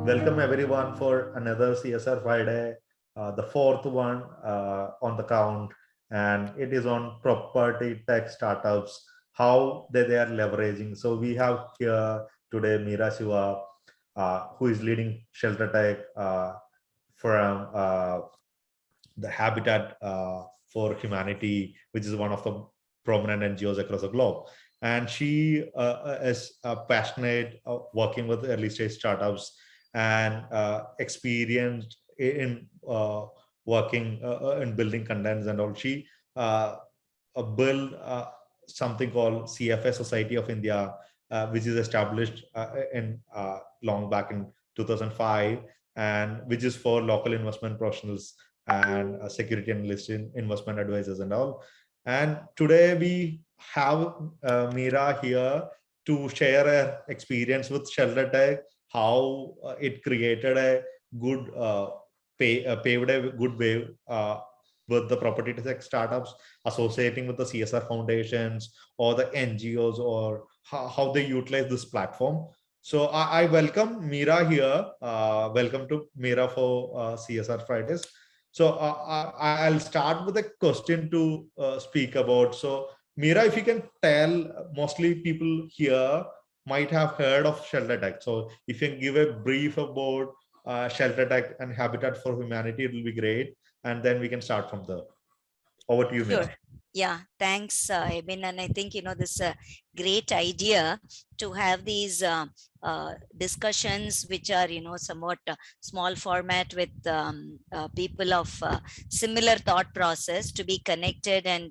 Welcome everyone for another CSR Friday, the fourth one on the count, and it is on property tech startups, how they are leveraging. So we have here today Meera Siva, who is leading ShelterTech from the Habitat for Humanity, which is one of the prominent NGOs across the globe. And she is passionate working with early stage startups and experienced in working in building contents and all. She built something called CFA Society of India, which is established in long back in 2005, and which is for local investment professionals and security analysts, investment advisors and all. And today we have Meera here to share her experience with ShelterTech, how it created a good paved a good way with the property tech startups, associating with the CSR foundations or the NGOs, or how they utilize this platform. So I welcome Meera here. Welcome to Meera for CSR Fridays. So I'll start with a question to speak about. So Meera, if you can tell, mostly people here might have heard of ShelterTech. So if you can give a brief about ShelterTech and Habitat for Humanity, it will be great. And then we can start from there. Over to you, Meera. Sure. Yeah, thanks, Emin. And I think, this is a great idea to have these discussions, which are, somewhat small format with people of similar thought process, to be connected and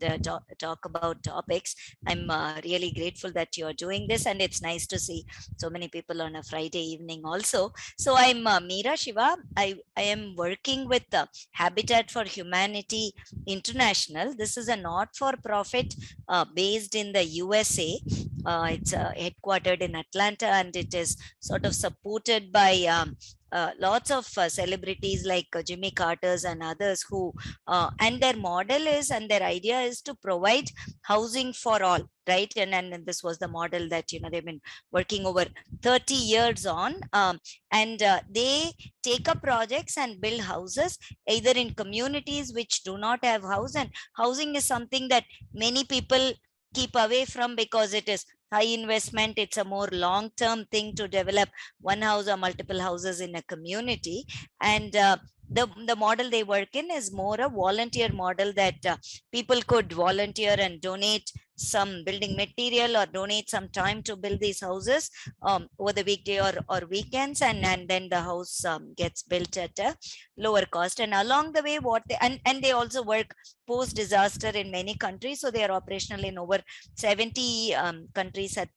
talk about topics. I'm really grateful that you're doing this, and it's nice to see so many people on a Friday evening also. So I'm Meera Siva. I am working with Habitat for Humanity International. This is a not-for-profit based in the USA. It's headquartered in Atlanta, and it is sort of supported by lots of celebrities like Jimmy Carter's and others who, and their model is, and their idea is to provide housing for all, right? And this was the model that, they've been working over 30 years on. And they take up projects and build houses either in communities which do not have house. And housing is something that many people keep away from because it is high investment. It's a more long-term thing to develop one house or multiple houses in a community. And the model they work in is more a volunteer model, that people could volunteer and donate some building material or donate some time to build these houses over the weekday or weekends, and then the house gets built at a lower cost. And along the way, what they and they also work post disaster in many countries, so they are operational in over 70 countries at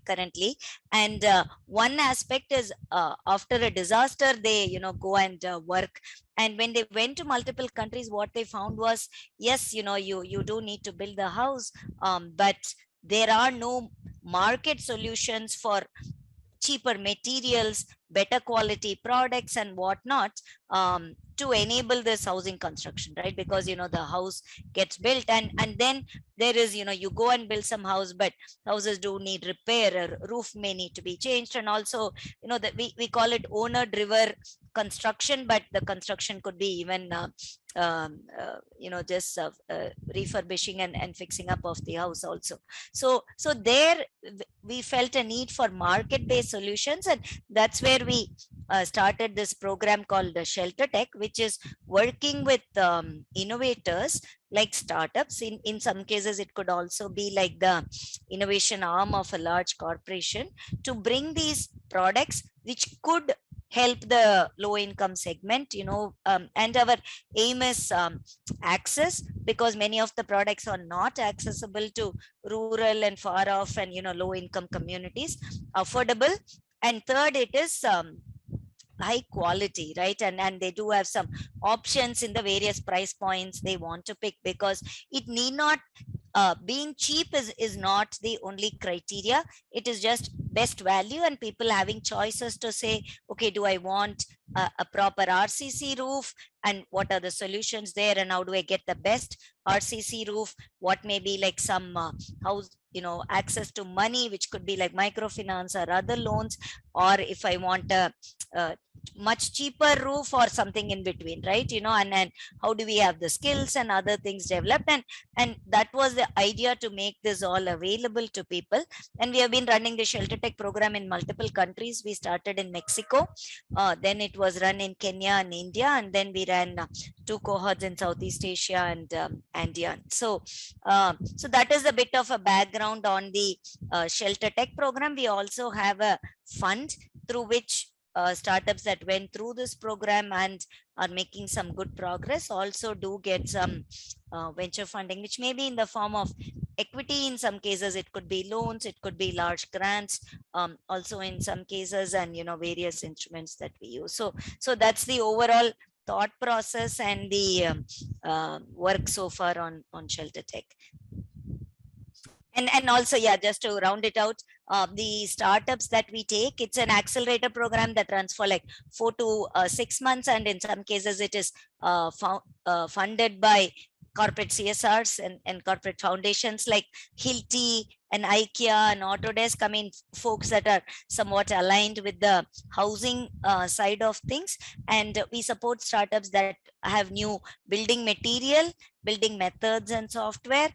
currently. And one aspect is after a disaster, they go and work. And when they went to multiple countries, what they found was, yes, you do need to build the house, but there are no market solutions for cheaper materials, better quality products and whatnot, to enable this housing construction, right? Because the house gets built, and then there is, you go and build some house, but houses do need repair, or roof may need to be changed. And also, that we call it owner driven construction, but the construction could be even just refurbishing and fixing up of the house also. So there we felt a need for market based solutions, and that's where we started this program called ShelterTech, which is working with innovators like startups. In some cases, it could also be like the innovation arm of a large corporation, to bring these products which could help the low income segment, and our aim is access, because many of the products are not accessible to rural and far off and low income communities. Affordable, and third, it is high quality, right? And they do have some options in the various price points they want to pick, because it need not being cheap is not the only criteria. It is just best value, and people having choices to say, okay, do I want a proper RCC roof, and what are the solutions there, and how do I get the best RCC roof? What may be like some access to money, which could be like microfinance or other loans, or if I want a much cheaper roof or something in between, right? And then how do we have the skills and other things developed, and that was the idea, to make this all available to people. And we have been running the ShelterTech program in multiple countries. We started in Mexico, then it was run in Kenya and India, and then we ran 2 cohorts in Southeast Asia and Andean. So that is a bit of a background on the ShelterTech program. We also have a fund through which startups that went through this program and are making some good progress also do get some venture funding, which may be in the form of equity. In some cases it could be loans, it could be large grants, also in some cases, and various instruments that we use. So that's the overall thought process and the work so far on ShelterTech. And also, yeah, just to round it out, the startups that we take, it's an accelerator program that runs for like 4 to 6 months, and in some cases it is funded by corporate CSRs and corporate foundations like Hilti and IKEA and Autodesk. I mean, folks that are somewhat aligned with the housing side of things. And we support startups that have new building material, building methods and software,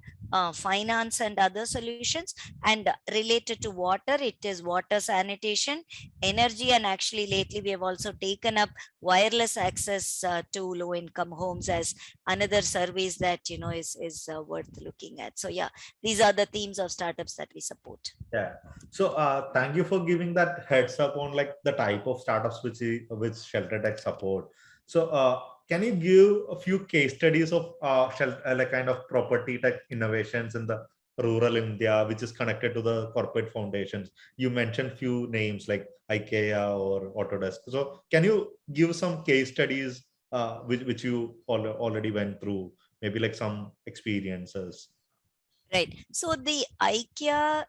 finance and other solutions. And related to water, it is water sanitation, energy, and actually lately we have also taken up wireless access to low income homes as another service that is worth looking at. So yeah, these are the themes of startups that we support. Yeah. So thank you for giving that heads up on like the type of startups which ShelterTech support. So can you give a few case studies of like kind of property tech innovations in the rural India, which is connected to the corporate foundations? You mentioned few names like IKEA or Autodesk. So can you give some case studies which you already went through, maybe like some experiences? Right. So the IKEA,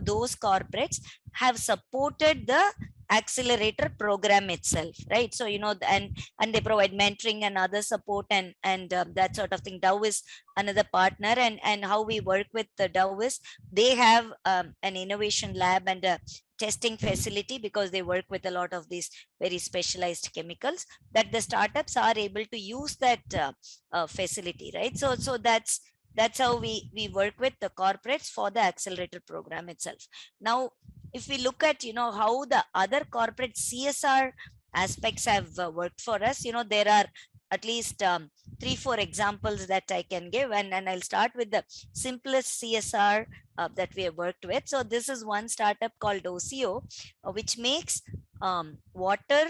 those corporates have supported the accelerator program itself, right? So and they provide mentoring and other support and that sort of thing. Dow is another partner, and how we work with the Dow is they have an innovation lab and a testing facility, because they work with a lot of these very specialized chemicals that the startups are able to use that facility, right? So that's how we work with the corporates for the accelerator program itself. Now, if we look at how the other corporate CSR aspects have worked for us, there are at least 3-4 examples that I can give, and I'll start with the simplest CSR that we have worked with. So this is one startup called Socio, which makes water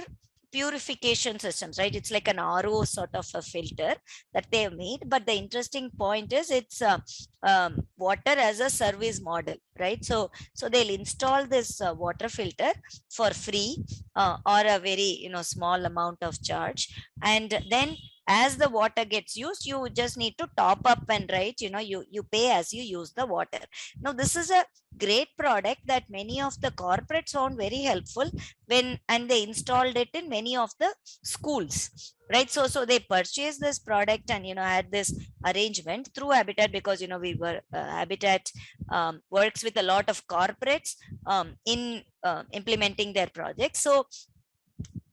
purification systems, right? It's like an RO sort of a filter that they have made. But the interesting point is it's water as a service model, right? So they'll install this water filter for free or a very small amount of charge, and then as the water gets used, you just need to top up, and right, you pay as you use the water. Now this is a great product that many of the corporates found very helpful and they installed it in many of the schools, right? So they purchased this product and had this arrangement through Habitat, because we were Habitat works with a lot of corporates in implementing their projects.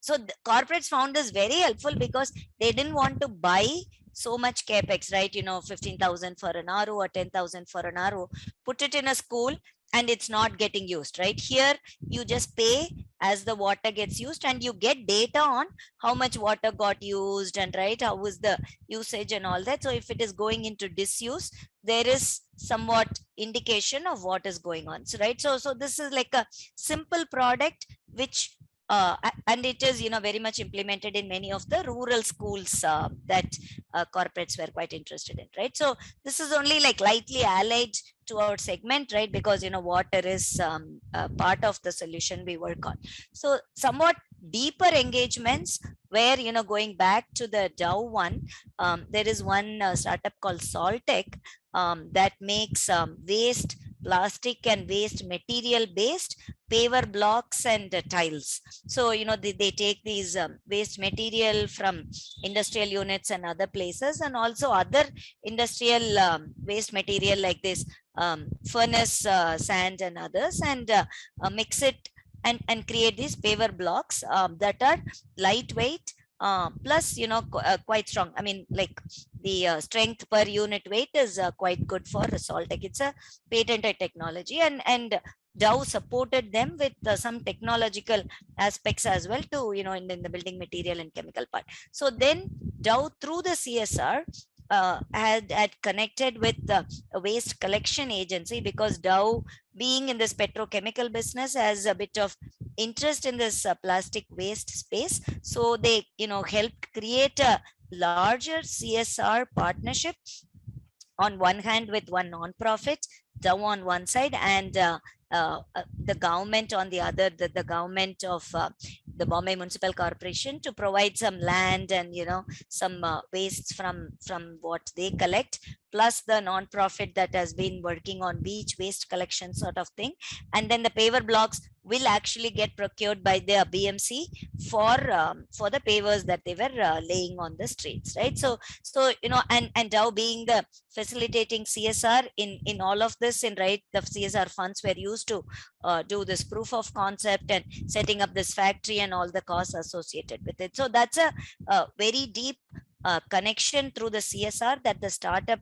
So the corporates found this very helpful because they didn't want to buy so much capex, right? 15,000 for an RO or 10,000 for an RO, put it in a school and it's not getting used, right? Here you just pay as the water gets used, and you get data on how much water got used, and right, how was the usage and all that. So if it is going into disuse, there is somewhat indication of what is going on. So right, so this is like a simple product which and it is very much implemented in many of the rural schools that corporates were quite interested in, right? So this is only like lightly allied to our segment, right? Because water is part of the solution we work on. So somewhat deeper engagements where going back to the Dow one, there is one startup called ShelterTech that makes waste plastic and waste material based paver blocks and tiles. So they take these waste material from industrial units and other places, and also other industrial waste material like this furnace sand and others, and mix it and create these paver blocks that are lightweight, plus quite strong. I mean, like the strength per unit weight is quite good for ShelterTech. It's a patented technology, and Dow supported them with some technological aspects as well to in the building material and chemical part. So then Dow, through the CSR, had connected with a waste collection agency, because Dow, being in this petrochemical business, has a bit of interest in this plastic waste space. So they helped create a larger CSR partnership, on one hand with one non-profit, Dow on one side, and the government on the other, the government of the Bombay Municipal Corporation, to provide some land and some wastes from what they collect, plus the non-profit that has been working on beach waste collection sort of thing. And then the paver blocks will actually get procured by the BMC for the pavers that they were laying on the streets, right? So and Dow being the facilitating CSR in all of this, in right, the CSR funds were used to do this proof of concept and setting up this factory and all the costs associated with it. So that's a very deep connection through the CSR that the startup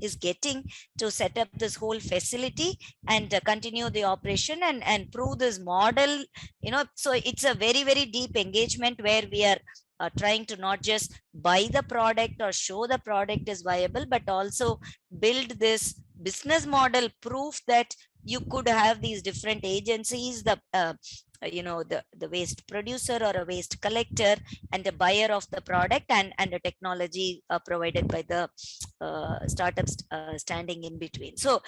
is getting to set up this whole facility and continue the operation and prove this model. So it's a very, very deep engagement where we are trying to not just buy the product or show the product is viable, but also build this business model proof that you could have these different agencies, the waste producer or a waste collector, and the buyer of the product, and the technology provided by the startups standing in between. So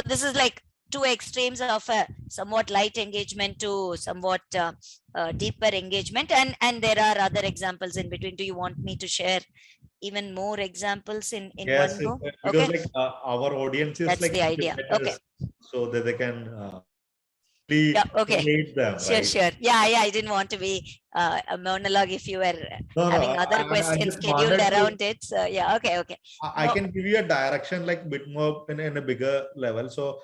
this is like two extremes of a somewhat light engagement to somewhat deeper engagement, and there are other examples in between. Do you want me to share even more examples in Yes, one go? because Okay, like our audience is that's like the idea. Okay. so that they can Yeah, okay. relate them, Sure, right? sure. Yeah, I didn't want to be a monologue if you were No, no, having other I questions just scheduled wanted to. around it. So yeah, okay, okay. I No, can give you a direction like bit more in a bigger level. So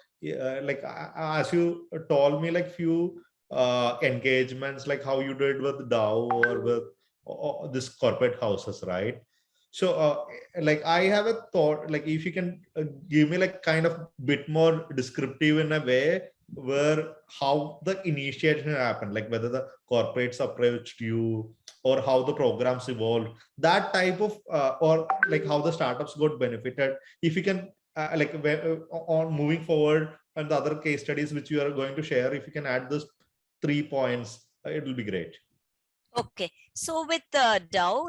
like as you told me like few engagements, like how you did with Dow or with this corporate houses, right? So like I have a thought, like if you can give me like kind of bit more descriptive in a way where how the initiation happened, like whether the corporates approached you or how the programs evolved, that type of or like how the startups got benefited. If you can on moving forward, and the other case studies which you are going to share, if you can add those 3 points, it will be great. okay. So with the Dow,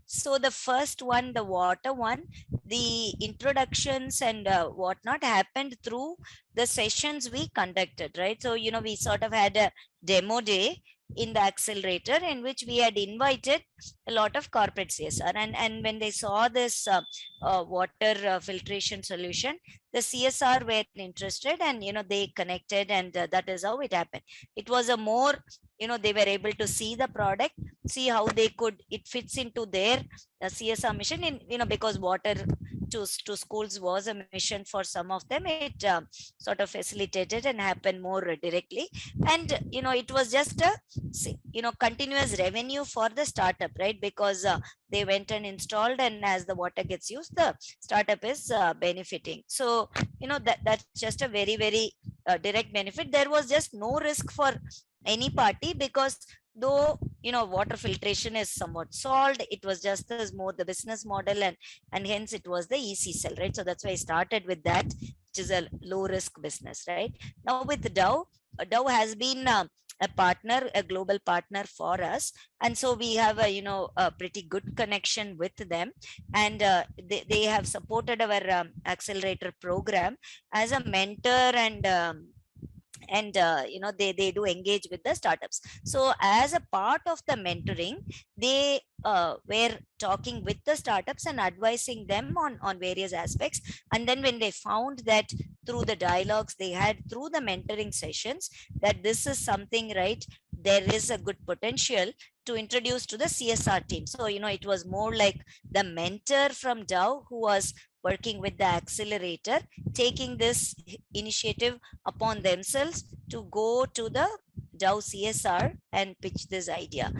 so the first one, the water one, the introductions and whatnot happened through the sessions we conducted, right? So, we sort of had a demo day in the accelerator in which we had invited a lot of corporate CSR, and when they saw this water filtration solution, the CSR were interested, and they connected, and that is how it happened. It was a more, they were able to see the product, see how it fits into their CSR mission, in because water to schools was a mission for some of them. It sort of facilitated and happened more directly, and it was just a continuous revenue for the startup, right? Because they went and installed, and as the water gets used, the startup is benefiting. So that's just a very, very direct benefit. There was just no risk for any party, because though water filtration is somewhat solved, it was just as more the business model, and hence it was the easy sell, right? So that's why I started with that, which is a low risk business, right? Now with Dow, Dow has been a partner, a global partner for us, and so we have a pretty good connection with them, and they have supported our accelerator program as a mentor and and they do engage with the startups. So as a part of the mentoring, they were talking with the startups and advising them on various aspects. And then when they found that through the dialogues they had, through the mentoring sessions, that this is something, right, there is a good potential to introduce to the CSR team. So it was more like the mentor from Dow who was working with the accelerator, taking this initiative upon themselves to go to the Dow CSR and pitch this idea.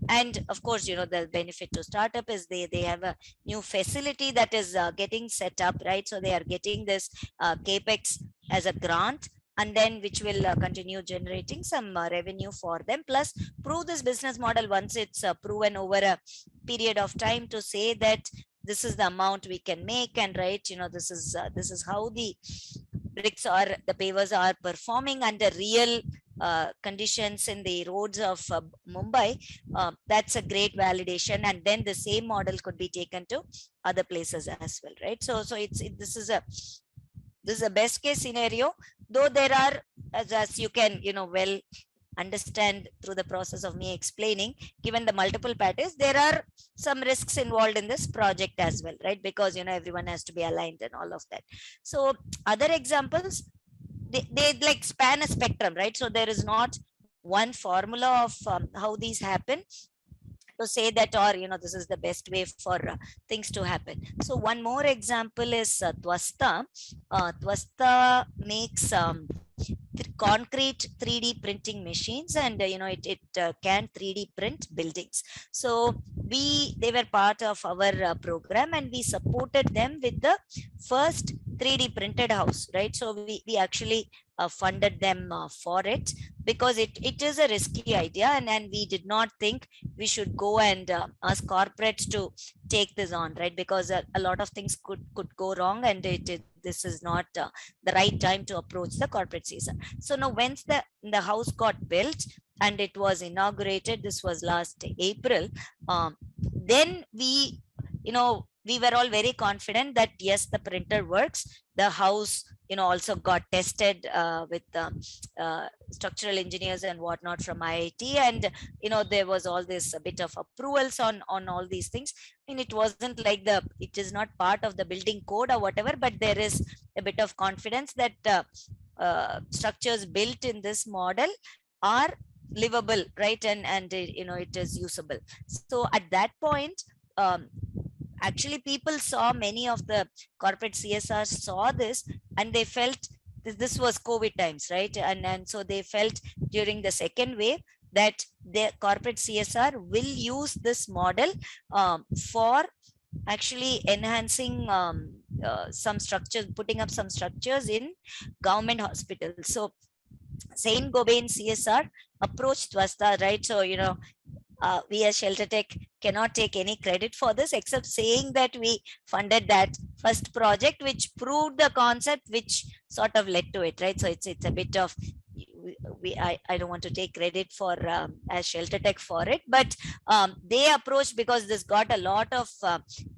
And of course, the benefit to startup is they have a new facility that is getting set up, right? So they are getting this capex as a grant, and then which will continue generating some revenue for them. Plus, prove this business model once it's proven over a period of time, to say that this is the amount we can make, and right, this is how the bricks or the pavers are performing under real conditions in the roads of Mumbai. That's a great validation, and then the same model could be taken to other places as well, right? So this is a best case scenario, though there are, as you can well understand through the process of me explaining, given the multiple parties, there are some risks involved in this project as well, right? Because everyone has to be aligned and all of that. So other examples, they like span a spectrum, right? So there is not one formula of how these happen to say that, or this is the best way for things to happen. So one more example is Twasta. Twasta makes concrete 3D printing machines, and it can 3D print buildings. So they were part of our program, and we supported them with the first 3D printed house, right? So we actually funded them for it, because it is a risky idea, and we did not think we should go and ask corporates to take this on, right? Because a lot of things could go wrong, and this is not the right time to approach the corporate season. So now once the house got built and it was inaugurated, this was last April, then we were all very confident that yes, the printer works. The house also got tested with structural engineers and whatnot from IIT, and there was all this a bit of approvals on all these things. I mean, it wasn't like it is not part of the building code or whatever, but there is a bit of confidence that structures built in this model are livable, right? And it is usable. So at that point, actually people saw, many of the corporate CSRs saw this, and they felt this was COVID times, right? And so they felt during the second wave that the corporate CSR will use this model for actually enhancing some structures, putting up some structures in government hospitals. So Saint Gobain CSR approached Twasta, right? So we as ShelterTech cannot take any credit for this, except saying that we funded that first project, which proved the concept, which sort of led to it, right? So it's a bit of, I don't want to take credit for as ShelterTech for it, but they approached because this got a lot of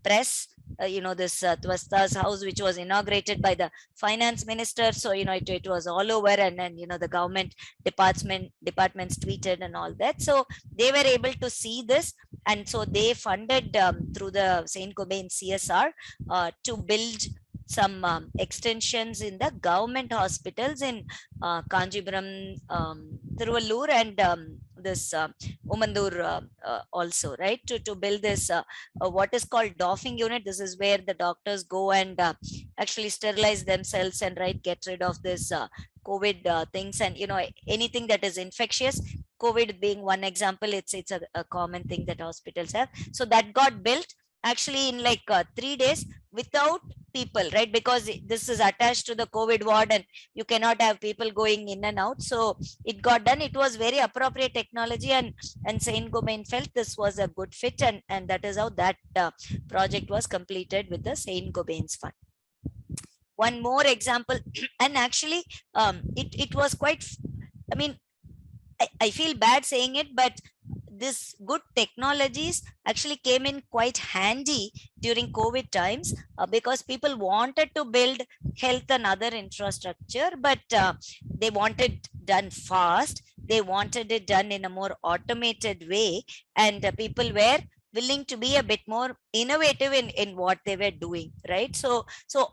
press. This Twasta's house, which was inaugurated by the finance minister. So, it was all over, and then, the government departments tweeted and all that. So they were able to see this. And so they funded through the Saint Gobain CSR to build some extensions in the government hospitals in Kanjipuram, Thiruvallur, and this Umandur also, right? To build this what is called doffing unit. This is where the doctors go and actually sterilize themselves and get rid of this COVID things, and anything that is infectious. COVID being one example, it's a common thing that hospitals have. So that got built actually in 3 days without people, right? Because this is attached to the COVID ward, and you cannot have people going in and out. So it got done. It was very appropriate technology, and Saint Gobain felt this was a good fit, and that is how that project was completed with the Saint Gobain's fund. One more example, and actually it was quite, I mean, I feel bad saying it, but this good technologies actually came in quite handy during COVID times, because people wanted to build health and other infrastructure, but they wanted done fast. They wanted it done in a more automated way, and people were willing to be a bit more innovative in what they were doing, right? So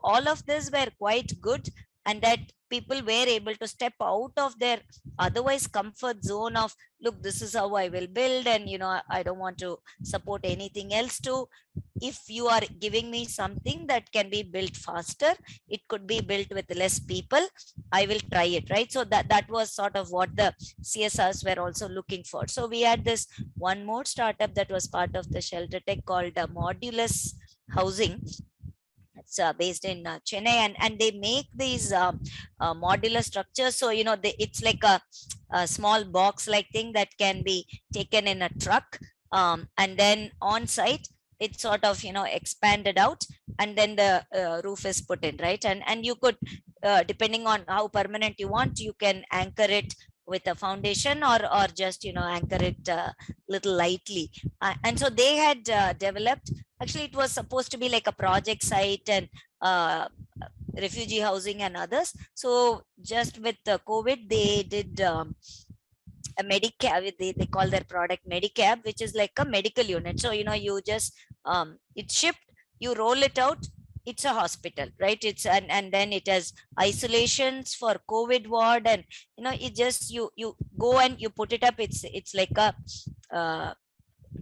all of this were quite good, and that people were able to step out of their otherwise comfort zone of, look, this is how I will build, and I don't want to support anything else, to, if you are giving me something that can be built faster, it could be built with less people, I will try it, right? So that was sort of what the CSRs were also looking for. So we had this one more startup that was part of the ShelterTech called Modulus Housing. It's based in Chennai, and they make these modular structures. So it's like a small box like thing that can be taken in a truck, and then on site it's sort of expanded out, and then the roof is put in, right? And you could, depending on how permanent you want, you can anchor it with a foundation, or just anchor it little lightly. And so they had developed, actually it was supposed to be like a project site, and uh, refugee housing and others. So just with the COVID, they did a medicab. They call their product medicab, which is like a medical unit. So you just it's shipped, you roll it out, it's a hospital, right? It's and then it has isolations for COVID ward, and it just, you go and you put it up. It's like a uh,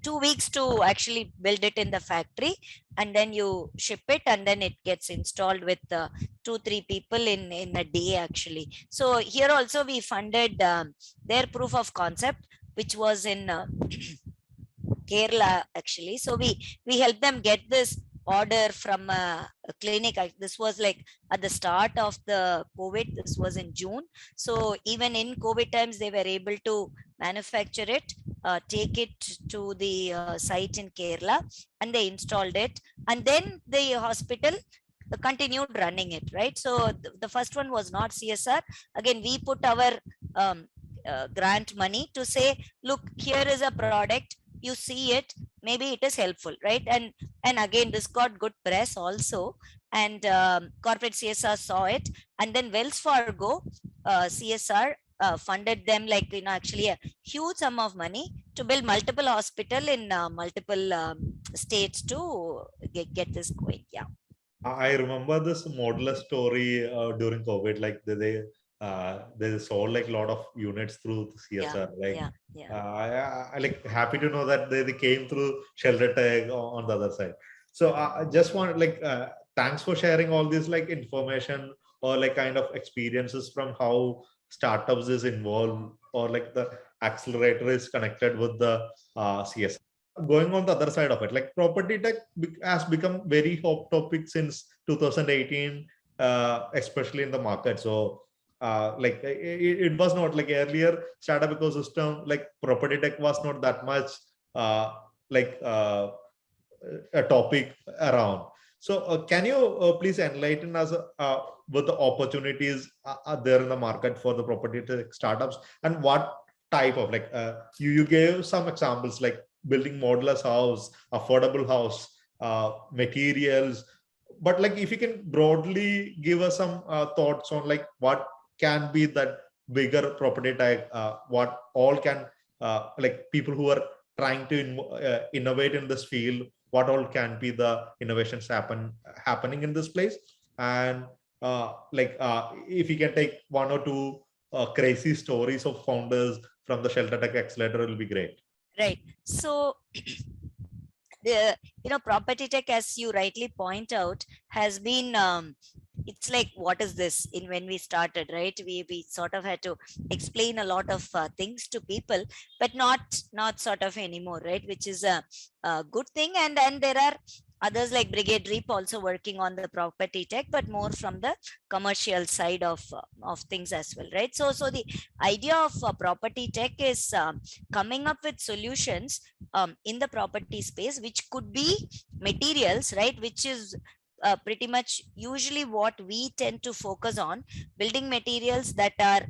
2 weeks to actually build it in the factory, and then you ship it, and then it gets installed with 2-3 people in a day, actually. So here also we funded their proof of concept, which was in Kerala, actually. So we helped them get this order from a clinic. This was like at the start of the COVID. This was in June. So even in COVID times, they were able to manufacture it, take it to the site in Kerala, and they installed it. And then the hospital continued running it, right? So the first one was not CSR. Again, we put our grant money to say, look, here is a product, you see it, maybe it is helpful, right? And again, this got good press also, and corporate CSR saw it, and then Wells Fargo CSR funded them, like actually a huge sum of money to build multiple hospital in multiple states to get this going. Yeah. I remember this modular story during COVID. Like they sold like a lot of units through CSR. Like I like happy to know that they came through ShelterTech on the other side. So I just want like thanks for sharing all this like information or like kind of experiences from how startups is involved or like the accelerator is connected with the CSR. Going on the other side of it, like property tech has become very hot topic since 2018, especially in the market. So like it was not like earlier startup ecosystem, like property tech was not that much uh, like a topic around. So can you please enlighten us with the opportunities are there in the market for the property tech startups, and what type of like you gave some examples like building modular house, affordable house, materials, but like if you can broadly give us some thoughts on like what can be that bigger property tech, what all can like people who are trying to innovate in this field, what all can be the innovations happening in this place, and like if you can take one or two crazy stories of founders from the ShelterTech Accelerator, will be great. Right. So the property tech, as you rightly point out, has been it's like, what is this? In when we started, right, we sort of had to explain a lot of things to people, but not sort of anymore, right? Which is a good thing. And there are others like Brigade Reap also working on the property tech, but more from the commercial side of things as well, right? So the idea of property tech is coming up with solutions in the property space, which could be materials, right? Which is pretty much usually what we tend to focus on, building materials that are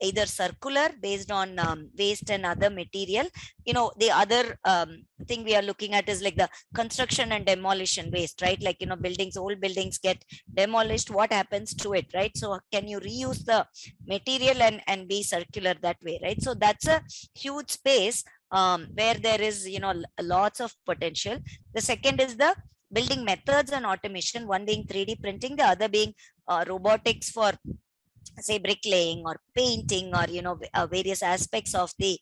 either circular based on waste and other material. The other thing we are looking at is like the construction and demolition waste, right? Like, buildings, old buildings get demolished, what happens to it, right? So can you reuse the material and be circular that way, right? So that's a huge space where there is, lots of potential. The second is the building methods and automation, one being 3D printing, the other being robotics for, say, bricklaying or painting, or various aspects of the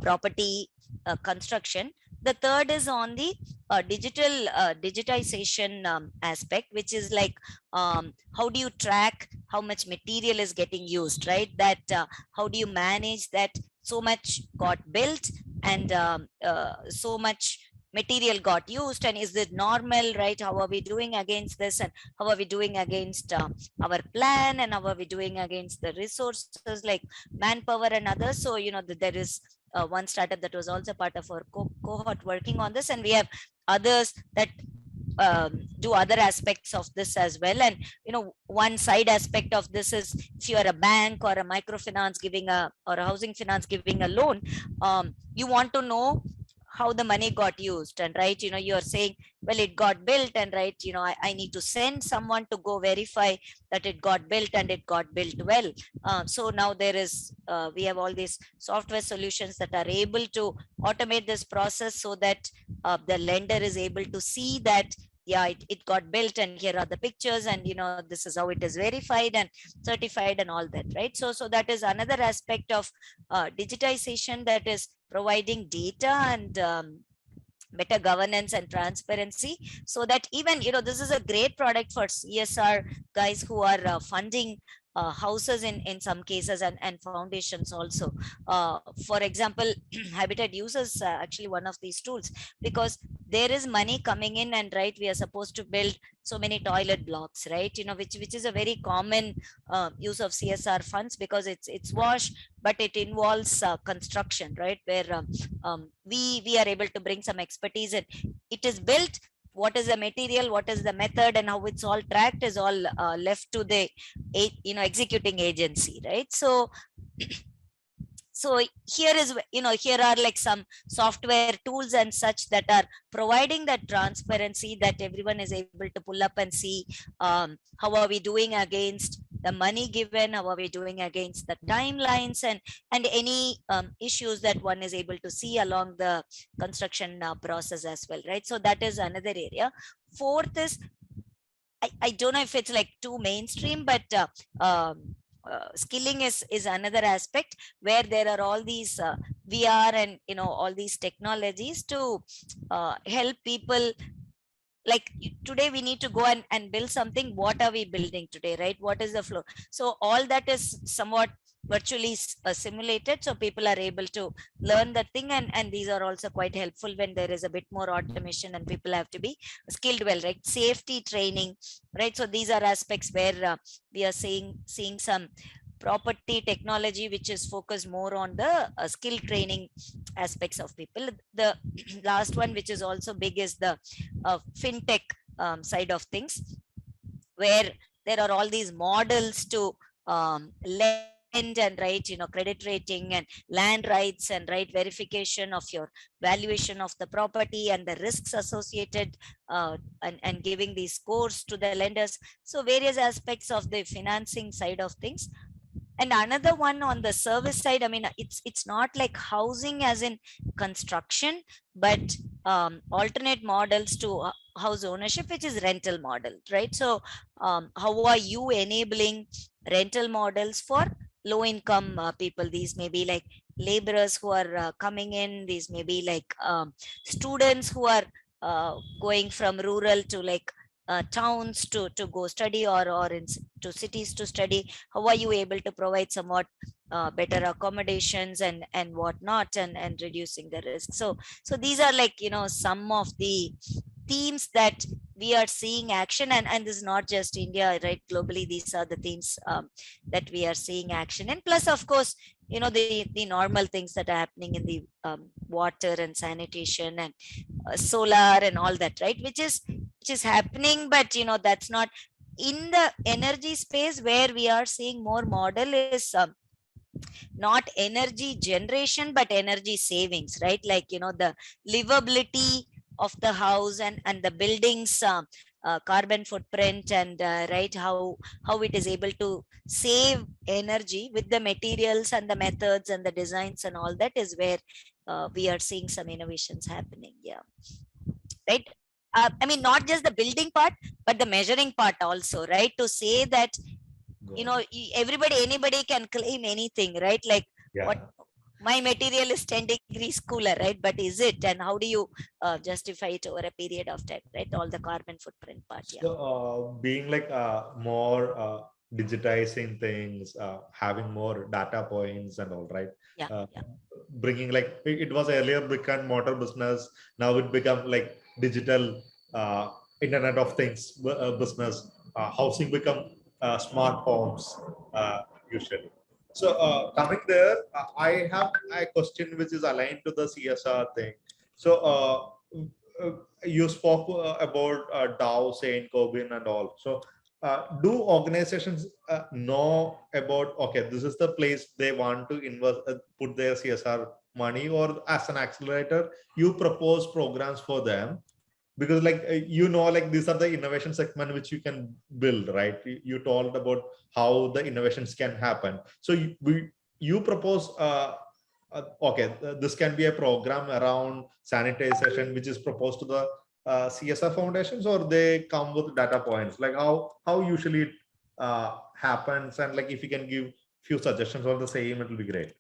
property construction. The third is on the digitization aspect, which is like, how do you track how much material is getting used, right? That how do you manage that so much got built, and so much material got used, and is it normal, right? How are we doing against this, and how are we doing against our plan, and how are we doing against the resources like manpower and others? So there is one startup that was also part of our cohort working on this, and we have others that do other aspects of this as well. And one side aspect of this is, if you are a bank or a microfinance giving or a housing finance giving a loan, you want to know how the money got used, and right, you're saying, well, it got built, and right, I need to send someone to go verify that it got built and it got built well. So now there is we have all these software solutions that are able to automate this process, so that the lender is able to see that, yeah, it got built, and here are the pictures, and this is how it is verified and certified and all that, right? So that is another aspect of digitization, that is providing data and better governance and transparency, so that even, this is a great product for CSR guys who are funding houses in some cases, and foundations also. For example, Habitat uses actually one of these tools, because there is money coming in, and right, we are supposed to build so many toilet blocks, right? Which is a very common use of CSR funds, because it's wash, but it involves construction, right? Where we are able to bring some expertise, and it is built. What is the material, what is the method, and how it's all tracked is all left to the executing agency, right? So here is, here are like some software tools and such that are providing that transparency, that everyone is able to pull up and see how are we doing against the money given, how are we doing against the timelines, and any issues that one is able to see along the construction process as well, right? So that is another area. Fourth is, I don't know if it's like too mainstream, but skilling is another aspect, where there are all these VR and all these technologies to help people. Like, today we need to go and build something. What are we building today, right? What is the flow? So all that is somewhat virtually simulated, so people are able to learn that thing, and these are also quite helpful when there is a bit more automation and people have to be skilled well, right? Safety training, right? So these are aspects where we are seeing some property technology which is focused more on the skill training aspects of people. The last one, which is also big, is the fintech side of things, where there are all these models to lend, and right, credit rating and land rights, and right, verification of your valuation of the property and the risks associated, and giving these scores to the lenders. So various aspects of the financing side of things. And another one on the service side, I mean, it's not like housing as in construction, but alternate models to house ownership, which is rental model, right? So how are you enabling rental models for low income people? These may be like laborers who are coming in, these may be like students who are going from rural to like towns to go study, or to cities to study. How are you able to provide somewhat better accommodations and whatnot, and reducing the risk? So these are like, some of the themes that we are seeing action, and this is not just India, right? Globally, these are the themes that we are seeing action. And plus, of course, the normal things that are happening in the water and sanitation and solar and all that, right? Which is happening, but that's not in the energy space. Where we are seeing more model is not energy generation but energy savings, right? Like, the livability of the house and the buildings, carbon footprint, and right, how it is able to save energy with the materials and the methods and the designs and all that is where we are seeing some innovations happening. Yeah, right. I mean, not just the building part but the measuring part also, right? To say that, Got it. everybody, anybody can claim anything, right? Like, what, Yeah. my material is 10 degrees cooler, right? But is it, and how do you justify it over a period of time, right? All the carbon footprint part. Yeah. So, being like more digitizing things, having more data points and all, right? Yeah. Uh, Yeah. Bringing like it was earlier brick and mortar business. Now it become like digital Internet of Things business. Housing become smart homes uh, usually. So coming there, I have a question which is aligned to the CSR thing. So you spoke about Dow, Saint Corbin, and all. So, do organizations know about, okay, this is the place they want to invest, put their CSR money, or as an accelerator, you propose programs for them? Because, like, like these are the innovation segment which you can build, right? You told about how the innovations can happen. So, you propose okay, this can be a program around sanitization which is proposed to the CSR foundations, or they come with data points, like how usually it happens, and like if you can give few suggestions on the same, it will be great.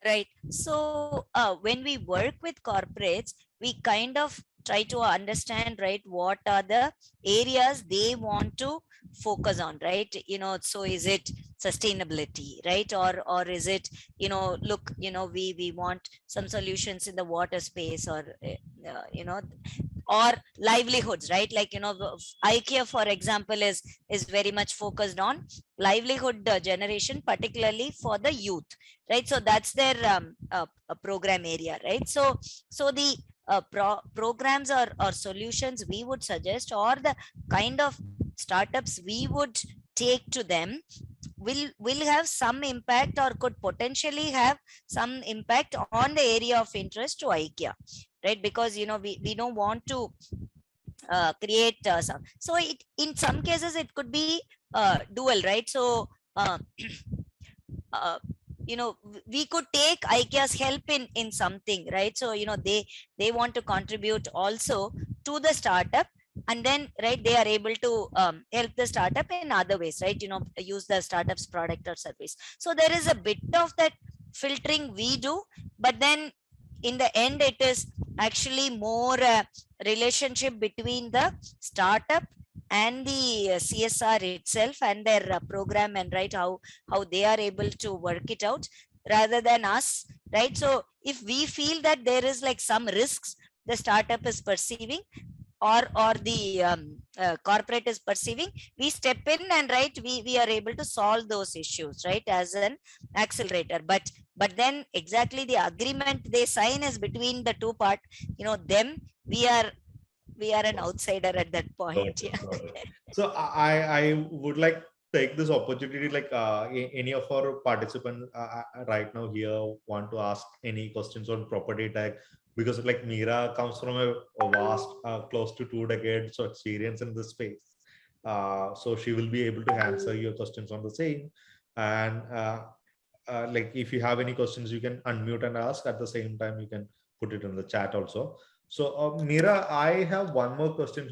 Right. So when we work with corporates, we kind of try to understand, right, what are the areas they want to focus on, right? So is it sustainability, right? Or is it, look, we want some solutions in the water space, or or livelihoods, right? Like, IKEA, for example, is very much focused on livelihood generation, particularly for the youth, right? So that's their program area, right? So the programs or solutions we would suggest, or the kind of startups we would take to them, will have some impact, or could potentially have some impact on the area of interest to IKEA, right? Because we don't want to create some, so it, in some cases it could be dual, right? So uh, uh, we could take IKEA's help in something, right? So they want to contribute also to the startup, and then, right, they are able to help the startup in other ways, right? Use the startup's product or service. So there is a bit of that filtering we do, but then in the end it is actually more relationship between the startup and the CSR itself and their program, and right, how they are able to work it out, rather than us, right? So if we feel that there is like some risks the startup is perceiving, or the corporate is perceiving, we step in, and right, we are able to solve those issues, right, as an accelerator. But then exactly the agreement they sign is between the two part, them. We are an outsider at that Got point. it, Yeah. got it. So I would like take this opportunity, like any of our participants right now here want to ask any questions on property tech, because like Meera comes from a vast close to 2 decades of experience in this space. So she will be able to answer your questions on the same. And like if you have any questions, you can unmute and ask. At the same time, you can put it in the chat also. So, Meera, I have one more question.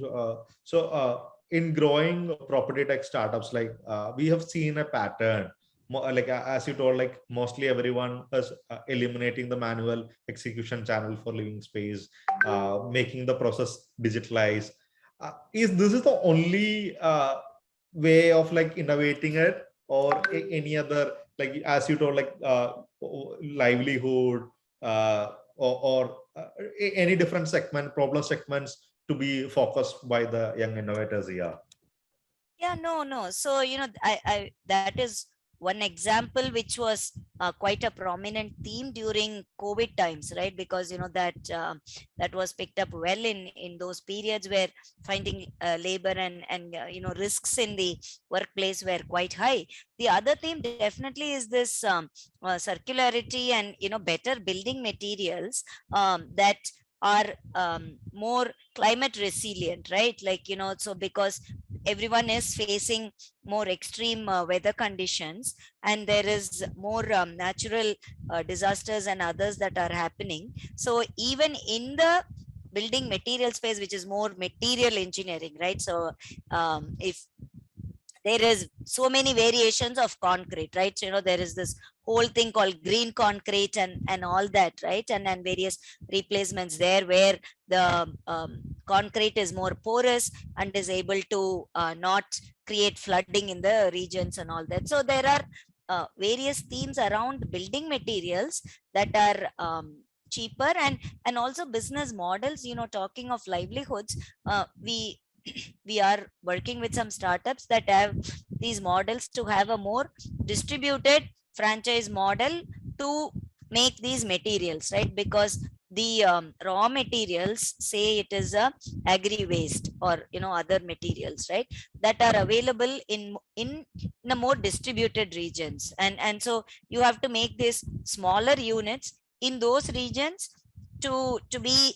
In growing property tech startups, like we have seen a pattern. Like as you told, like mostly everyone is eliminating the manual execution channel for living space, making the process digitalized. Is this is the only way of like innovating it, or any other, like as you told, like livelihood, or any different problem segments to be focused by the young innovators here? Yeah, no, no. So, I that is one example which was quite a prominent theme during COVID times, right? Because that was picked up well in those periods where finding labor and risks in the workplace were quite high. The other theme definitely is this circularity and better building materials that are more climate resilient, right? Like so because everyone is facing more extreme weather conditions, and there is more natural disasters and others that are happening. So even in the building material space, which is more material engineering, right? So if there is so many variations of concrete, right? So there is this whole thing called green concrete and all that, right? And various replacements there where the concrete is more porous and is able to not create flooding in the regions and all that. So there are various themes around building materials that are cheaper, and also business models. Talking of livelihoods, we are working with some startups that have these models to have a more distributed franchise model to make these materials, right? Because the raw materials, say it is a agri waste or other materials, right, that are available in a more distributed regions, and so you have to make these smaller units in those regions to be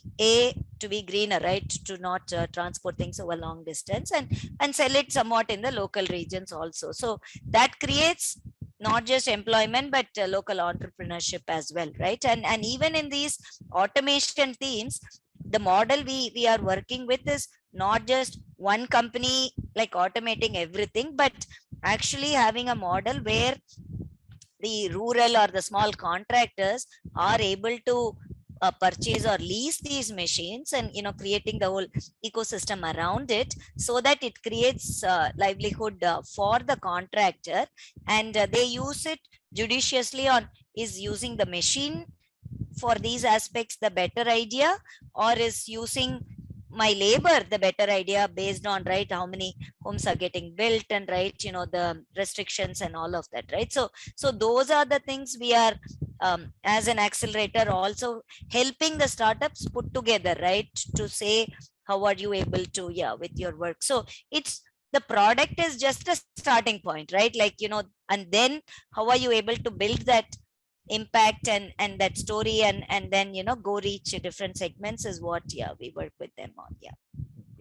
to be greener, right? To not transport things over long distance, and sell it somewhat in the local regions also. So that creates not just employment but local entrepreneurship as well, right? And even in these automation themes, the model we are working with is not just one company like automating everything, but actually having a model where the rural or the small contractors are able to purchase or lease these machines, and creating the whole ecosystem around it, so that it creates livelihood for the contractor, and they use it judiciously on, is using the machine for these aspects the better idea, or is using my labor the better idea, based on, right, how many homes are getting built, and, right, the restrictions and all of that, right? So those are the things we are as an accelerator also helping the startups put together, right, to say how are you able to, yeah, with your work. So it's, the product is just a starting point, right? Like and then how are you able to build that impact and that story, and then go reach different segments is what, yeah, we work with them on. Yeah.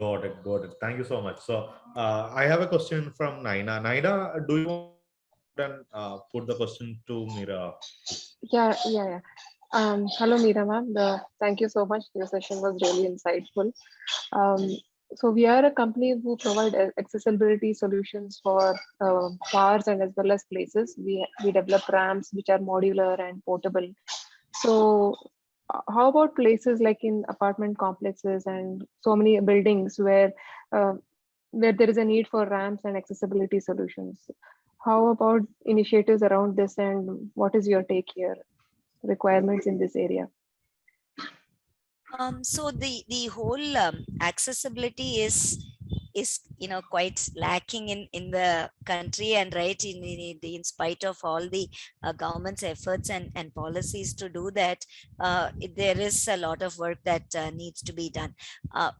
Got it. Got it. Thank you so much. So I have a question from Naina. Naina, do you want to put the question to Meera? Yeah. Hello, Meera ma'am. Thank you so much. Your session was really insightful. Um, so we are a company who provide accessibility solutions for cars and as well as places. We develop ramps which are modular and portable. So how about places like in apartment complexes and so many buildings uh, where there is a need for ramps and accessibility solutions? How about initiatives around this, and what is your take here? Requirements in this area? So the whole accessibility is quite lacking in the country, and, right, in spite of all the government's efforts and policies to do that, there is a lot of work that needs to be done.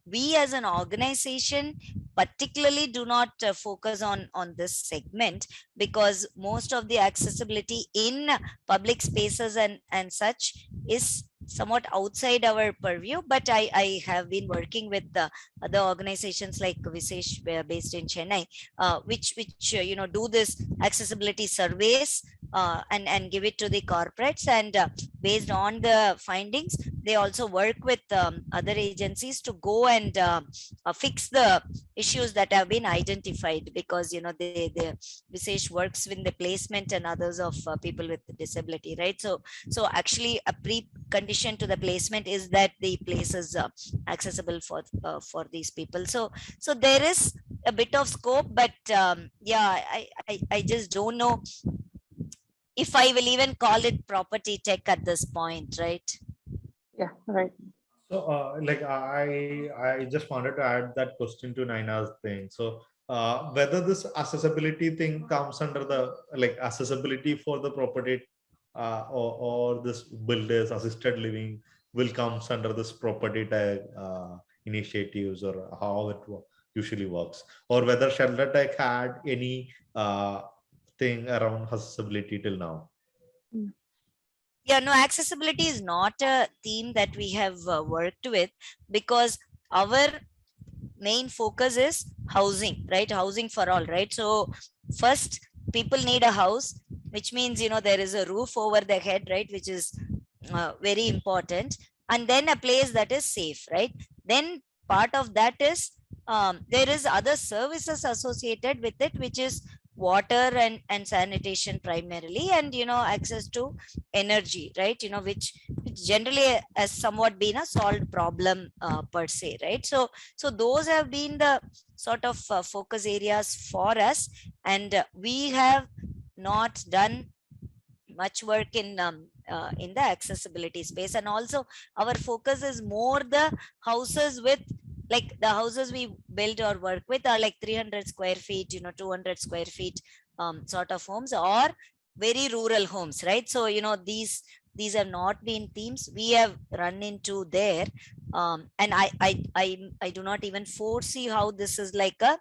We as an organization particularly do not focus on this segment, because most of the accessibility in public spaces and such is somewhat outside our purview. But I have been working with the other organizations like Visesh, based in Chennai, which do this accessibility surveys and give it to the corporates, and based on the findings, they also work with other agencies to go and fix the issues that have been identified, because they Visesh works with the placement and others of people with disability, right? So actually a precondition to the placement is that the place is accessible for these people. So there is a bit of scope, but yeah, I just don't know if I will even call it property tech at this point, right? Yeah, right. So, like I just wanted to add that question to Naina's thing. So, whether this accessibility thing comes under the like accessibility for the property or this builders assisted living will comes under this property tech initiatives, or how it usually works, or whether ShelterTech had any thing around accessibility till now. Yeah, no, accessibility is not a theme that we have worked with, because our main focus is housing, right? Housing for all, right? So first, people need a house, which means, there is a roof over their head, right? Which is very important. And then a place that is safe, right? Then part of that is, there is other services associated with it, which is water and sanitation primarily, and access to energy, right? Which generally has somewhat been a solved problem per se, right? So those have been the sort of focus areas for us, and we have not done much work in the accessibility space. And also our focus is more the houses with, like, the houses we build or work with are like 300 square feet, 200 square feet sort of homes, or very rural homes, right? So these have not been themes we have run into there. And I do not even foresee how this is like a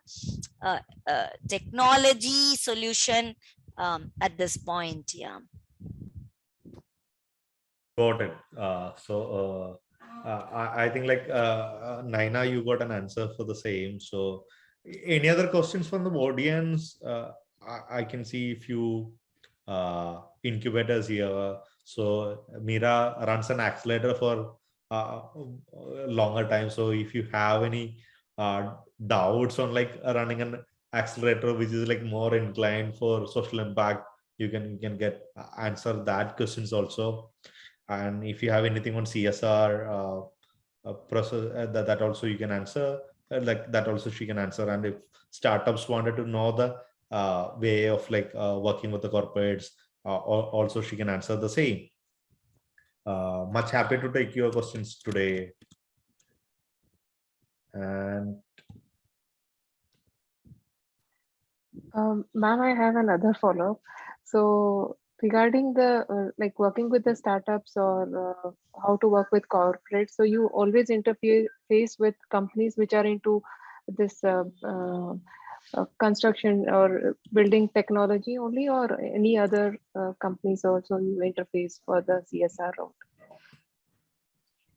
technology solution at this point. Yeah. Got it. I think like Naina, you got an answer for the same. So any other questions from the audience? I can see a few incubators here. So Meera runs an accelerator for a longer time. So if you have any doubts on like running an accelerator which is like more inclined for social impact, you can get answer that questions also. And if you have anything on CSR process, that also you can answer. Like that also she can answer. And if startups wanted to know the way of like working with the corporates, also she can answer the same. Much happy to take your questions today. And Ma'am, I have another follow-up. So regarding the like working with the startups, or how to work with corporates, so you always interface with companies which are into this construction or building technology only, or any other companies also you interface for the CSR route?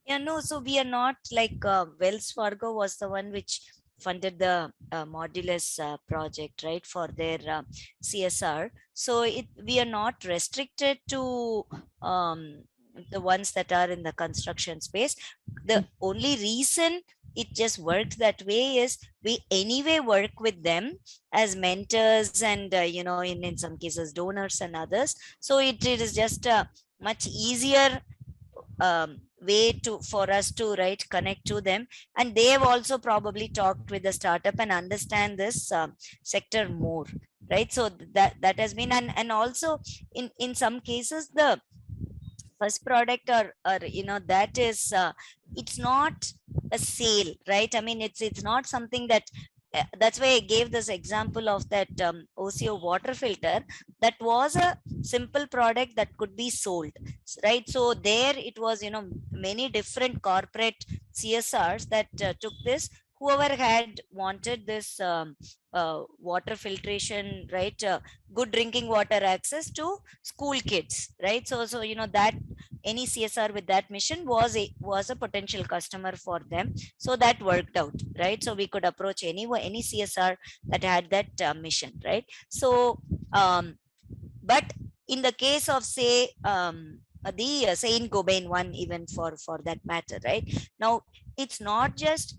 Yeah, no, so we are not like Wells Fargo was the one which funded the Modulus project, right, for their CSR. So we are not restricted to the ones that are in the construction space. The only reason it just works that way is we anyway work with them as mentors, and in some cases donors and others. So it is just much easier way for us to connect to them, and they have also probably talked with the startup and understand this sector more, right? So that has been, and also in some cases the first product, or that is it's not a sale, right? I mean, it's not something that that's why I gave this example of that OCO water filter. That was a simple product that could be sold, right? So there it was, many different corporate CSRs that took this. Whoever had wanted this water filtration, right? Good drinking water access to school kids, right? So that any CSR with that mission was a potential customer for them. So that worked out, right? So we could approach any CSR that had that mission, right? So but in the case of, say, the Saint Gobain one, even for that matter, right? Now it's not just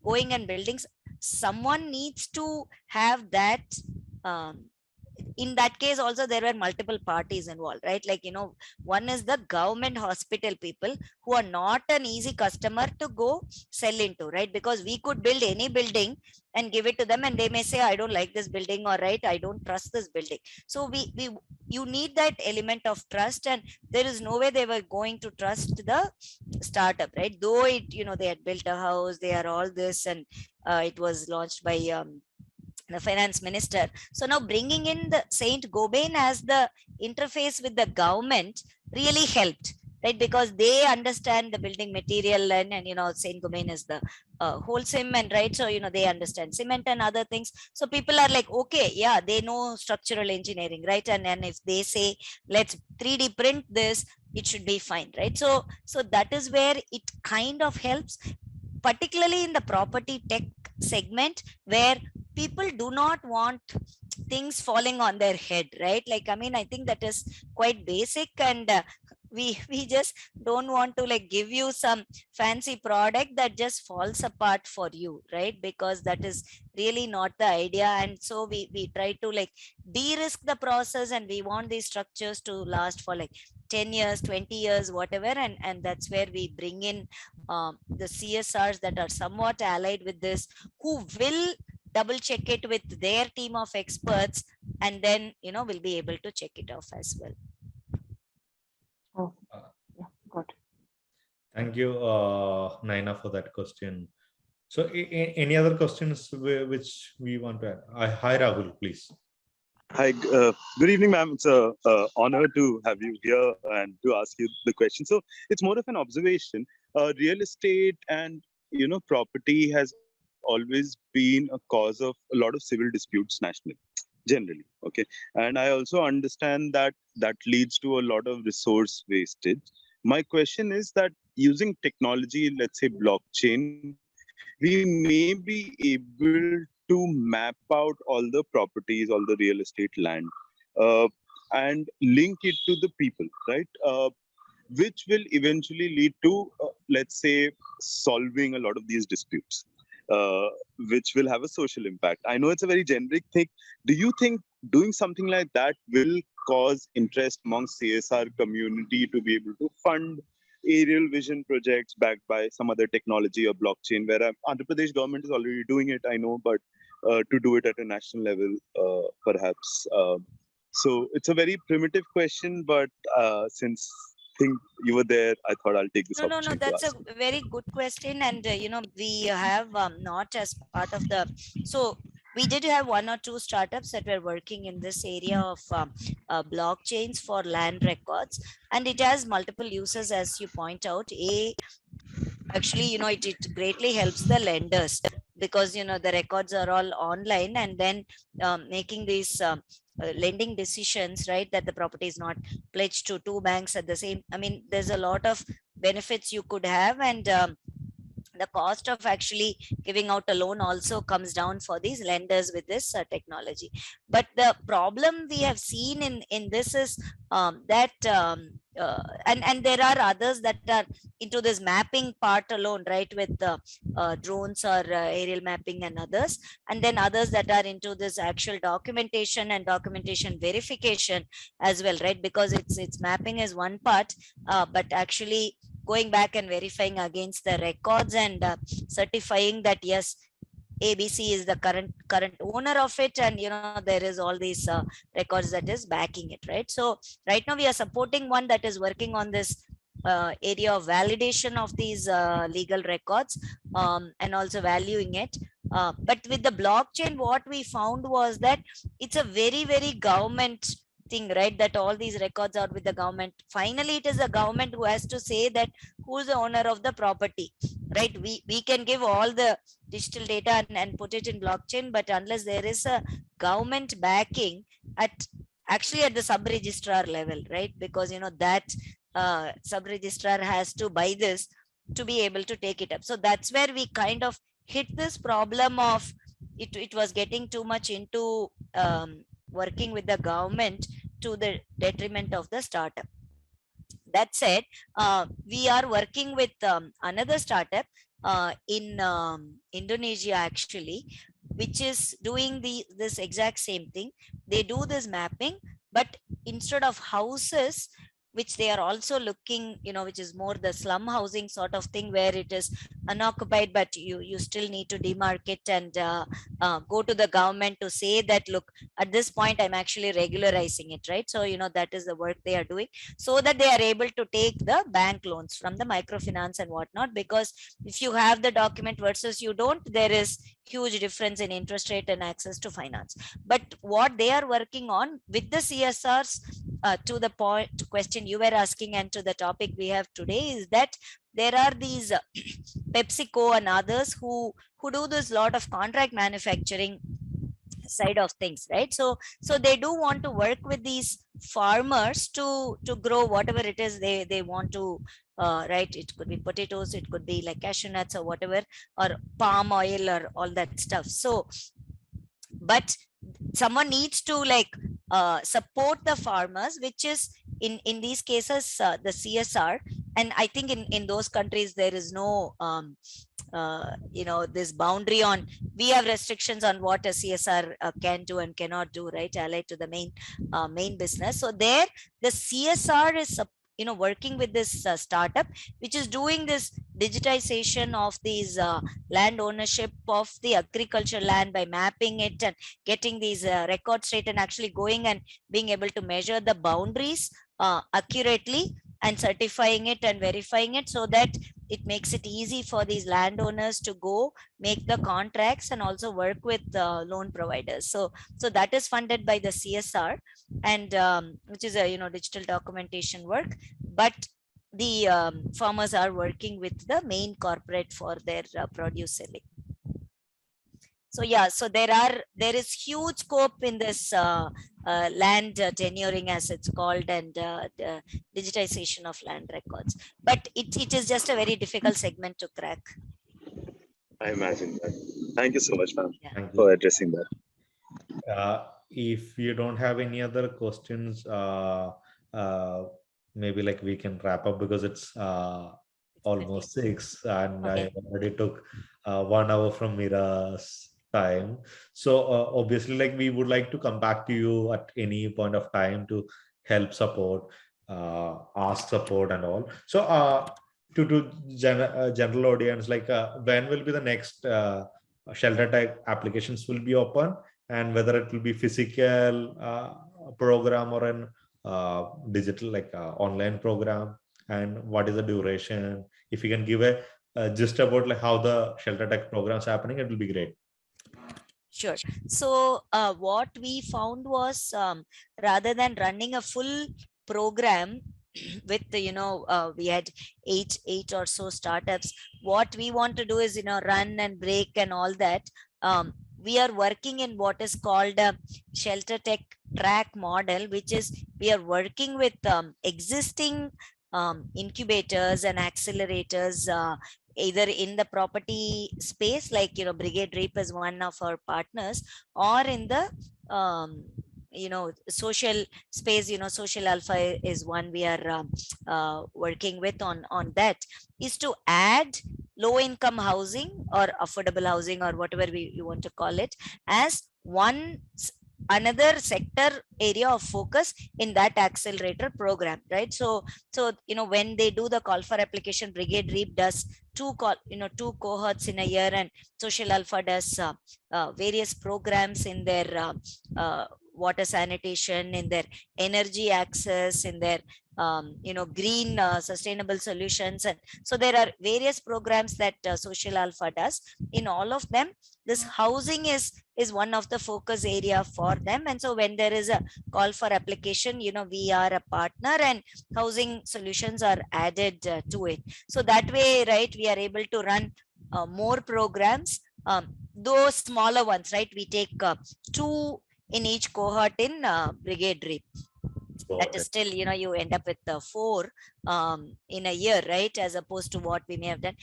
going and building. Someone needs to have that. In that case also there were multiple parties involved, right? Like, one is the government hospital people, who are not an easy customer to go sell into, right? Because we could build any building and give it to them, and they may say, I don't like this building, or right, I don't trust this building. So we you need that element of trust, and there is no way they were going to trust the startup, right? Though they had built a house, they are all this, and it was launched by the finance minister. So now bringing in the Saint Gobain as the interface with the government really helped, right? Because they understand the building material, and Saint Gobain is the wholesome, and right, so they understand cement and other things. So people are like, okay, yeah, they know structural engineering, right? And if they say let's 3D print this, it should be fine, right? So that is where it kind of helps, particularly in the property tech segment, where people do not want things falling on their head, right? Like, I mean, I think that is quite basic, and we just don't want to like give you some fancy product that just falls apart for you, right? Because that is really not the idea. And so we try to like de-risk the process, and we want these structures to last for like 10 years, 20 years, whatever. And that's where we bring in the CSRs that are somewhat allied with this, who will double check it with their team of experts, and then we'll be able to check it off as well. Oh, yeah, got it. Thank you, Naina, for that question. So any other questions which we want to add? Hi, Rahul, please. Hi, good evening, ma'am. It's an honor to have you here and to ask you the question. So it's more of an observation. Real estate and property has always been a cause of a lot of civil disputes nationally, generally. Okay, and I also understand that that leads to a lot of resource wastage. My question is that using technology, let's say blockchain, we may be able to map out all the properties, all the real estate land, and link it to the people, right? Which will eventually lead to, let's say, solving a lot of these disputes, which will have a social impact. I know it's a very generic thing. Do you think doing something like that will cause interest amongst CSR community to be able to fund aerial vision projects backed by some other technology or blockchain, where Andhra Pradesh government is already doing it, I know, but to do it at a national level, perhaps. So it's a very primitive question, but since you were there, I thought I'll take this opportunity. No, that's a very good question. And, we have not as part of the, so we did have one or two startups that were working in this area of blockchains for land records, and it has multiple uses, as you point out. Actually, it greatly helps the lenders, because the records are all online, and then making these lending decisions, right, that the property is not pledged to two banks at the same, I mean, there's a lot of benefits you could have. And the cost of actually giving out a loan also comes down for these lenders with this technology. But the problem we have seen in this is that and there are others that are into this mapping part alone, right, with drones or aerial mapping and others, and then others that are into this actual documentation and documentation verification as well, right? Because it's mapping is one part, but actually going back and verifying against the records, and certifying that yes, ABC is the current owner of it, and there is all these records that is backing it, right? So right now we are supporting one that is working on this area of validation of these legal records, and also valuing it. But with the blockchain, what we found was that it's a very, very government thing, right? That all these records are with the government. Finally, it is the government who has to say that who's the owner of the property, right? We can give all the digital data and put it in blockchain, but unless there is a government backing actually at the sub-registrar level, right? Because that sub-registrar has to buy this to be able to take it up. So that's where we kind of hit this problem of it was getting too much into working with the government to the detriment of the startup. That said, we are working with another startup in Indonesia, actually, which is doing this exact same thing. They do this mapping, but instead of houses, which they are also looking, which is more the slum housing sort of thing, where it is unoccupied, but you still need to demarcate and go to the government to say that, look, at this point, I'm actually regularizing it, right? So, that is the work they are doing, so that they are able to take the bank loans from the microfinance and whatnot. Because if you have the document versus you don't, there is huge difference in interest rate and access to finance. But what they are working on with the CSRs, to the point question you were asking and to the topic we have today, is that there are these PepsiCo and others who do this lot of contract manufacturing side of things, right? So they do want to work with these farmers to grow whatever it is they want to, right? It could be potatoes, it could be like cashew nuts or whatever, or palm oil or all that stuff. So but someone needs to like support the farmers, which is in these cases the CSR. And I think in those countries there is no this boundary on, we have restrictions on what a CSR can do and cannot do, right, allied to the main business. So there the CSR is working with this startup which is doing this digitization of these land ownership of the agriculture land by mapping it and getting these records straight, and actually going and being able to measure the boundaries accurately and certifying it and verifying it, so that it makes it easy for these landowners to go make the contracts and also work with loan providers. So that is funded by the CSR, and which is a digital documentation work. But the farmers are working with the main corporate for their produce selling. So yeah, so there is huge scope in this land tenuring, as it's called, and the digitization of land records. But it is just a very difficult segment to crack. I imagine that. Thank you so much, ma'am, Yeah. for addressing that. If you don't have any other questions, maybe like we can wrap up, because it's almost 6 and Okay. I already took 1 hour from Meera's time. So obviously, like, we would like to come back to you at any point of time to help support, ask support and all. So to general audience, like when will be the next ShelterTech applications will be open, and whether it will be physical program or an digital, like online program, and what is the duration? If you can give a gist about like how the ShelterTech program is happening, it will be great. Sure. So what we found was, rather than running a full program with we had eight or so startups, what we want to do is run and break and all that. We are working in what is called a ShelterTech track model, which is we are working with existing incubators and accelerators, either in the property space, like Brigade Reap is one of our partners, or in the social space. Social Alpha is one we are working with on that, is to add low income housing or affordable housing, or whatever you want to call it, as another sector area of focus in that accelerator program, right? So when they do the call for application, Brigade Reap does two cohorts in a year, and Social Alpha does various programs in their water sanitation, in their energy access, in their green sustainable solutions. And so there are various programs that Social Alpha does. In all of them, this housing is one of the focus area for them. And so when there is a call for application, we are a partner, and housing solutions are added to it. So that way, right, we are able to run more programs, those smaller ones, right? We take 2 in each cohort in Brigade Reap. That is still, you end up with 4 in a year, right? As opposed to what we may have done.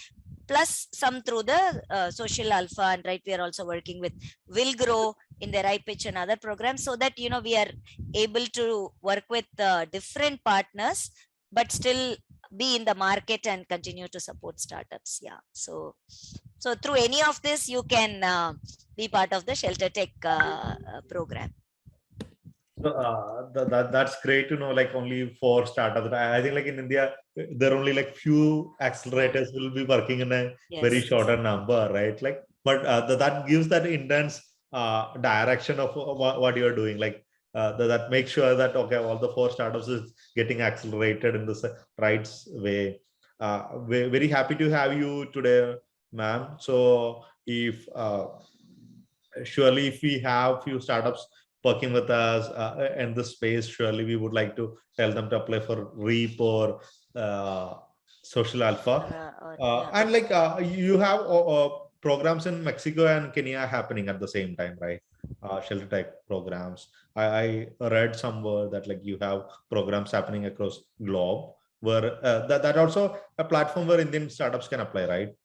Plus some through the Social Alpha, and right, we are also working with Will Grow in their iPitch and other programs, so that we are able to work with different partners, but still be in the market and continue to support startups. Yeah. So through any of this, you can be part of the ShelterTech program. So that's great to know. Like only 4 startups. I think like in India, there are only like few accelerators will be working in a very shorter number, right? Like, but that gives that intense direction of what you're doing. Like that makes sure that okay, all the 4 startups is getting accelerated in the right way. We're very happy to have you today, ma'am. So if surely if we have few startups working with us in this space, surely we would like to tell them to apply for REAP or Social Alpha. Yeah. And like you have programs in Mexico and Kenya happening at the same time, right? ShelterTech programs. I read somewhere that like you have programs happening across globe where that also a platform where Indian startups can apply, right?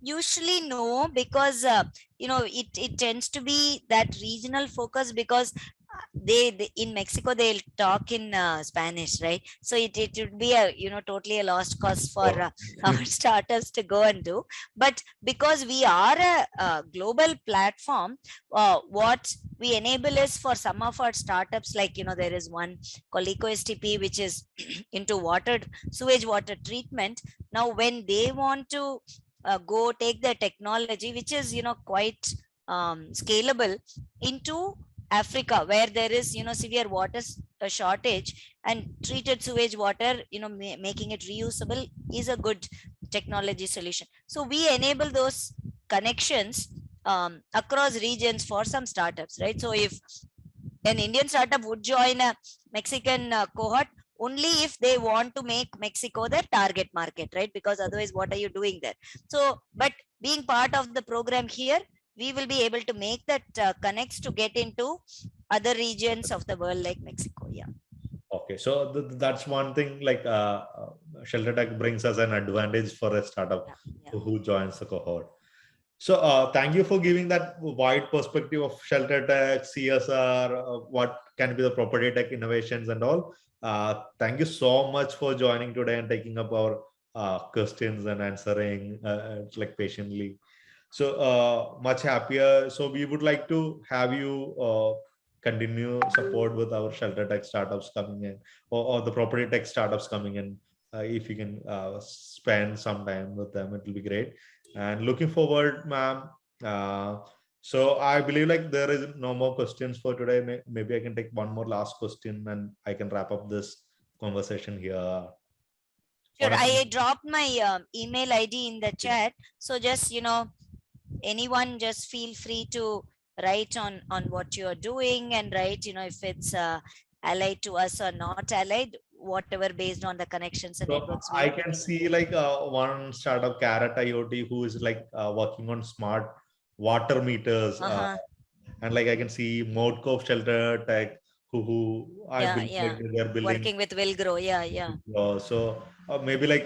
Usually no, because it tends to be that regional focus, because they in Mexico they'll talk in Spanish, right? So it would be a totally a lost cause for our startups to go and do. But because we are a global platform, what we enable is for some of our startups, like there is one called EcoSTP, which is into sewage water treatment. Now when they want to go take the technology, which is quite scalable, into Africa, where there is severe water shortage, and treated sewage water, making it reusable is a good technology solution. So we enable those connections across regions for some startups, right? So if an Indian startup would join a Mexican cohort, only if they want to make Mexico their target market, right? Because otherwise, what are you doing there? So, but being part of the program here, we will be able to make that connects to get into other regions of the world like Mexico. Yeah. Okay, so that's one thing like ShelterTech brings us an advantage for a startup who joins the cohort. So thank you for giving that wide perspective of ShelterTech, CSR, what can be the property tech innovations and all. Thank you so much for joining today and taking up our questions and answering like patiently. So much happier. So we would like to have you continue support with our ShelterTech startups coming in, or the property tech startups coming in. If you can spend some time with them, it will be great. And looking forward, ma'am. So I believe like there is no more questions for today. Maybe I can take one more last question and I can wrap up this conversation here. Sure, I dropped my email ID in the chat. So just anyone just feel free to write on what you're doing, and write if it's allied to us or not allied, whatever, based on the connections and networks I can see like one startup, Carrot IoT, who is like working on smart water meters, and like I can see Modco of ShelterTech, who I believe like they're building, working with Will Grow. So maybe like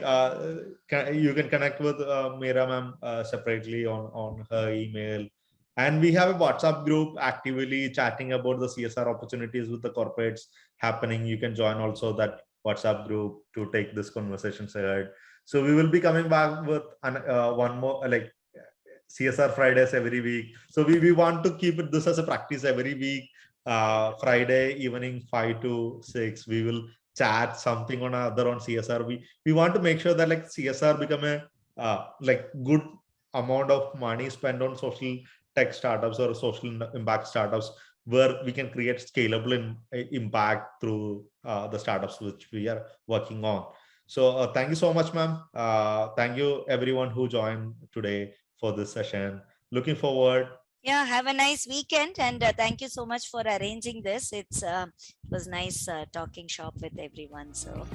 you can connect with Meera ma'am separately on her email, and we have a WhatsApp group actively chatting about the CSR opportunities with the corporates happening. You can join also that WhatsApp group to take this conversation ahead. So we will be coming back with one more like CSR Fridays every week. So we want to keep it this as a practice every week. Friday evening 5 to 6, we will chat something on other on CSR. We want to make sure that like CSR become a like good amount of money spent on social tech startups or social impact startups, where we can create scalable impact through the startups which we are working on. So thank you so much, ma'am. Thank you everyone who joined today for this session. Looking forward. Yeah, have a nice weekend, and thank you so much for arranging this. It was nice talking shop with everyone. So